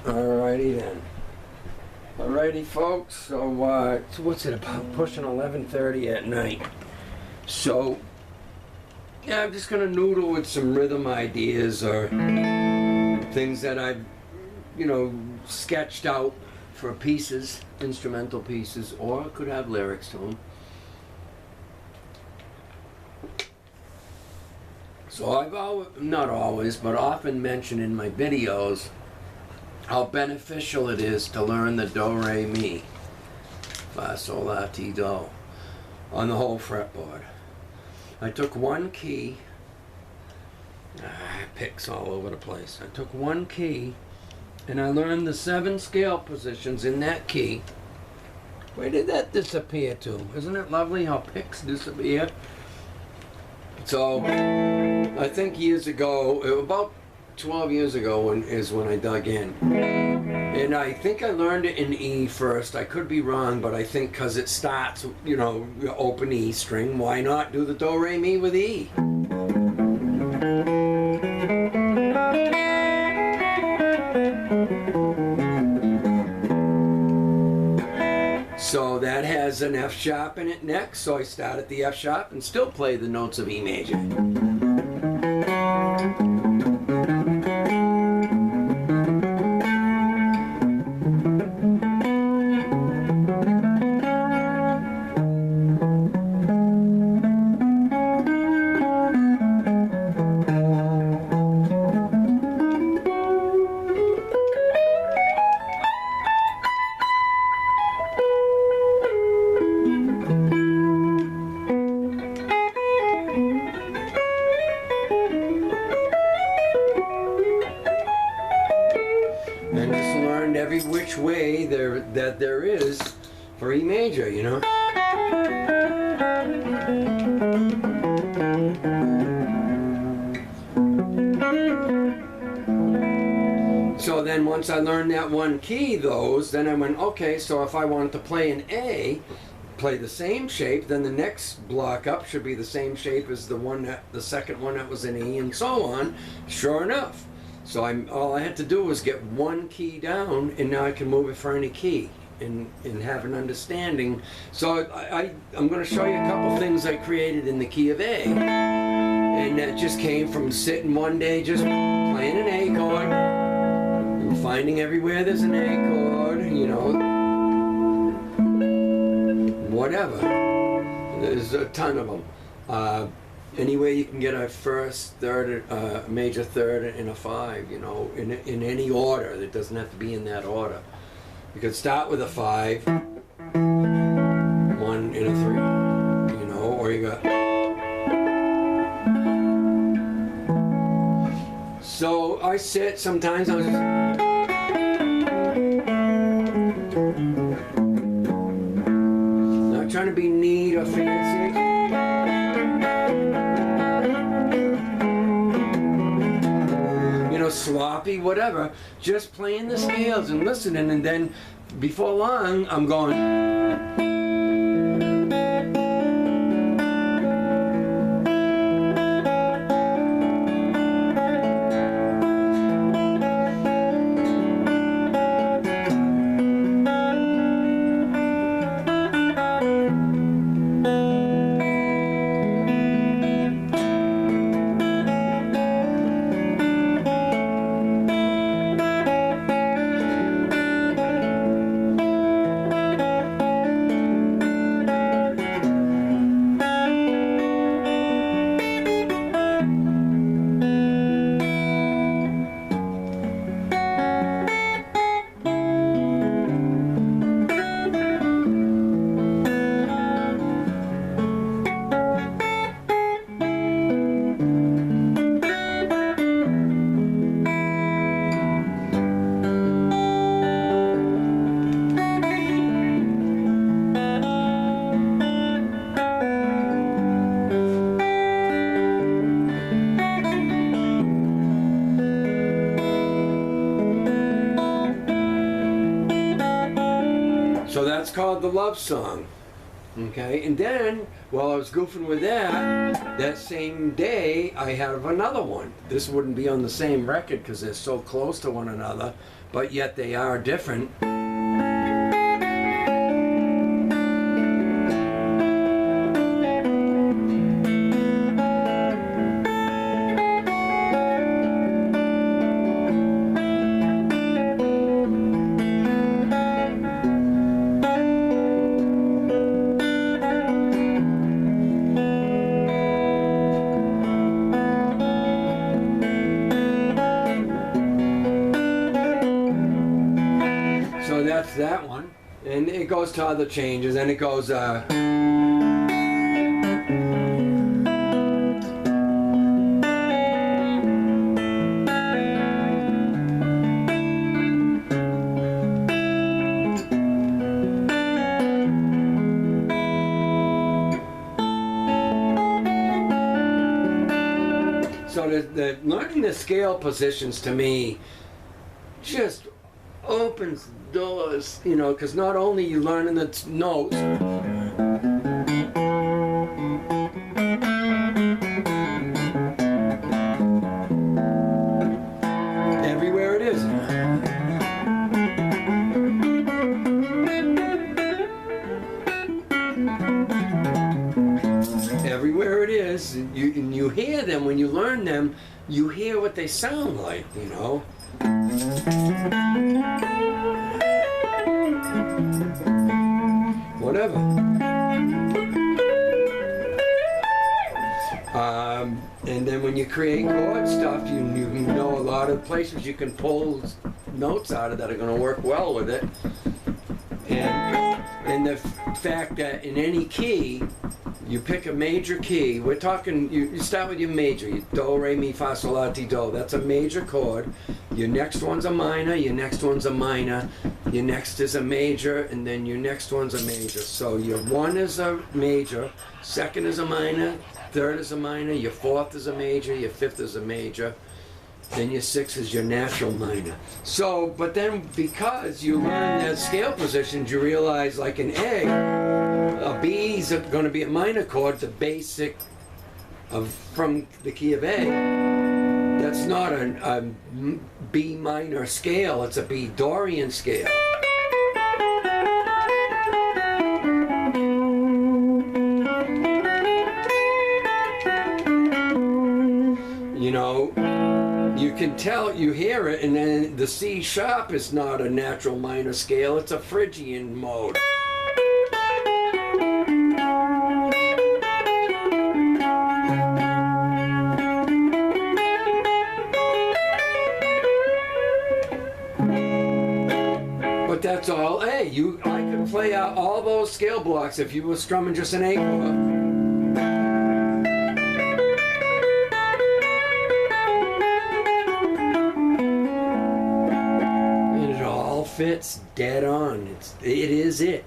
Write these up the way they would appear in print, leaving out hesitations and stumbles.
Alrighty then. Alrighty folks, so what's it about? Pushing 11:30 at night. So yeah, I'm just gonna noodle with some rhythm ideas or things that I've, sketched out for pieces, instrumental pieces, or could have lyrics to them. So I've not always, but often mentioned in my videos how beneficial it is to learn the do, re, mi, fa, sol, la, ti, do on the whole fretboard. I took one key, picks all over the place. I took one key and I learned the 7 scale positions in that key. Where did that disappear to? Isn't it lovely how picks disappear? So I think years ago, about 12 years ago is when I dug in. And I think I learned it in E first. I could be wrong, but I think because it starts, open E string, why not do the do, re, mi with E? So that has an F sharp in it next, so I start at the F sharp and still play the notes of E major. And just learned every which way that there is for E major, So then once I learned that one key, then I went, okay, so if I wanted to play an A, play the same shape, then the next block up should be the same shape as the second one that was in E, and so on. Sure enough. So all I had to do was get one key down, and now I can move it for any key and have an understanding. So I'm going to show you a couple things I created in the key of A. And that just came from sitting one day just playing an A chord and finding everywhere there's an A chord, whatever. There's a ton of them. Any way you can get a first, third, major third, and a 5, in any order. It doesn't have to be in that order. You could start with a 5, 1 and a 3, or you got. So I sit, sometimes I was not trying to be neat or fancy. Sloppy, whatever, just playing the scales and listening, and then before long I'm going. So that's called the love song. Okay, and then while I was goofing with that same day I have another one. This wouldn't be on the same record because they're so close to one another, but yet they are different. That's that one, and it goes to other changes, and it goes so the learning the scale positions to me just opens doors, you know, because not only you learning the notes, everywhere it is. Everywhere it is, and you hear them. When you learn them, you hear what they sound like, you know. Whatever. And then when you create chord stuff, you know a lot of places you can pull notes out of that are going to work well with it. And the fact that in any key, you pick a major key. We're talking, you start with your major, do, re, mi, fa, sol, la, ti, do. That's a major chord. Your next one's a minor, your next one's a minor, your next is a major, and then your next one's a major. So your one is a major, second is a minor, third is a minor, your fourth is a major, your fifth is a major, then your sixth is your natural minor. So, but then because you learn the scale positions, you realize like an A B is going to be a minor chord, the basic from the key of A. That's not a B minor scale, it's a B Dorian scale. You know, you can tell, you hear it, and then the C sharp is not a natural minor scale, it's a Phrygian mode. But that's all A. I could play out all those scale blocks if you were strumming just an A chord. Fits dead on. It is it.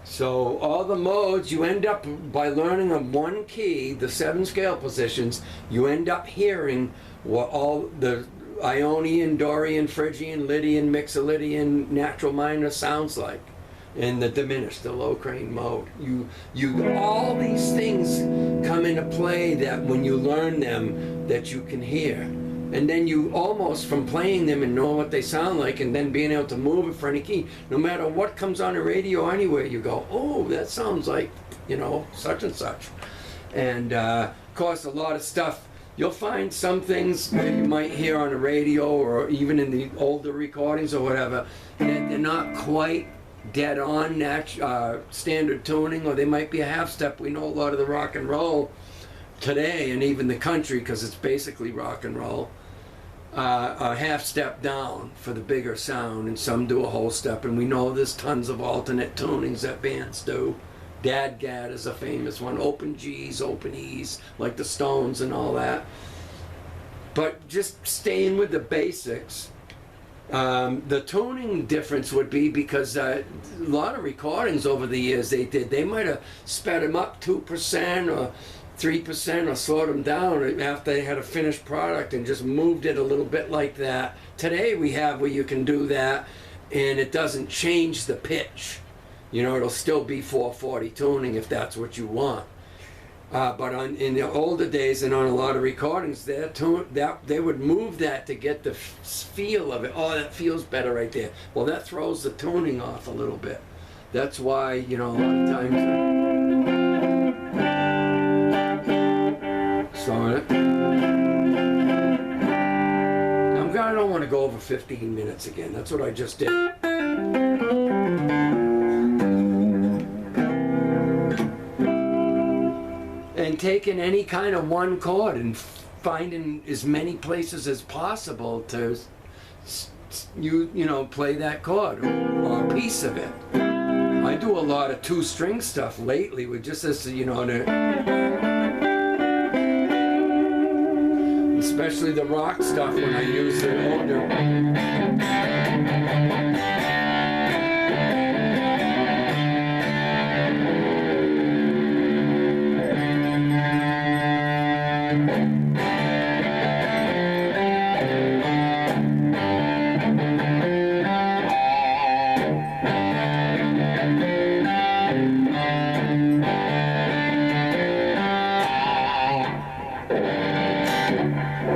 So all the modes, you end up, by learning on one key, the 7 scale positions, you end up hearing what all the Ionian, Dorian, Phrygian, Lydian, Mixolydian, natural minor sounds like. And the diminished, the low crane mode. All these things come into play that when you learn them, that you can hear. And then you almost, from playing them and knowing what they sound like and then being able to move it for any key, no matter what comes on the radio anywhere, you go, oh, that sounds like, you know, such and such. And of course, a lot of stuff, you'll find some things that you might hear on the radio or even in the older recordings or whatever, that they're not quite dead on standard tuning, or they might be a half step. We know a lot of the rock and roll today, and even the country, because it's basically rock and roll, a half step down for the bigger sound, and some do a whole step, and we know there's tons of alternate tunings that bands do. Dadgad is a famous one, open G's, open E's, like the Stones and all that. But just staying with the basics, the tuning difference would be because a lot of recordings over the years they might have sped them up 2% or 3% or slowed them down after they had a finished product and just moved it a little bit like that. Today we have where you can do that and it doesn't change the pitch. You know, it'll still be 440 tuning if that's what you want. But in the older days and on a lot of recordings, they would move that to get the feel of it. Oh, that feels better right there. Well, that throws the tuning off a little bit. That's why, you know, a lot of times. So I don't want to go over 15 minutes again. That's what I just did. And taking any kind of one chord and finding as many places as possible to you know, play that chord or a piece of it. I do a lot of two-string stuff lately with just this, you know, especially the rock stuff when I use the older.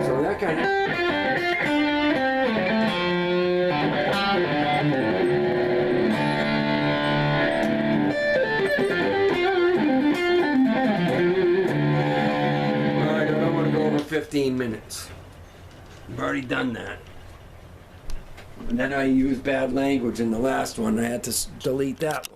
So that kind of. Alright, I don't want to go over 15 minutes. I've already done that. And then I used bad language in the last one. I had to delete that one.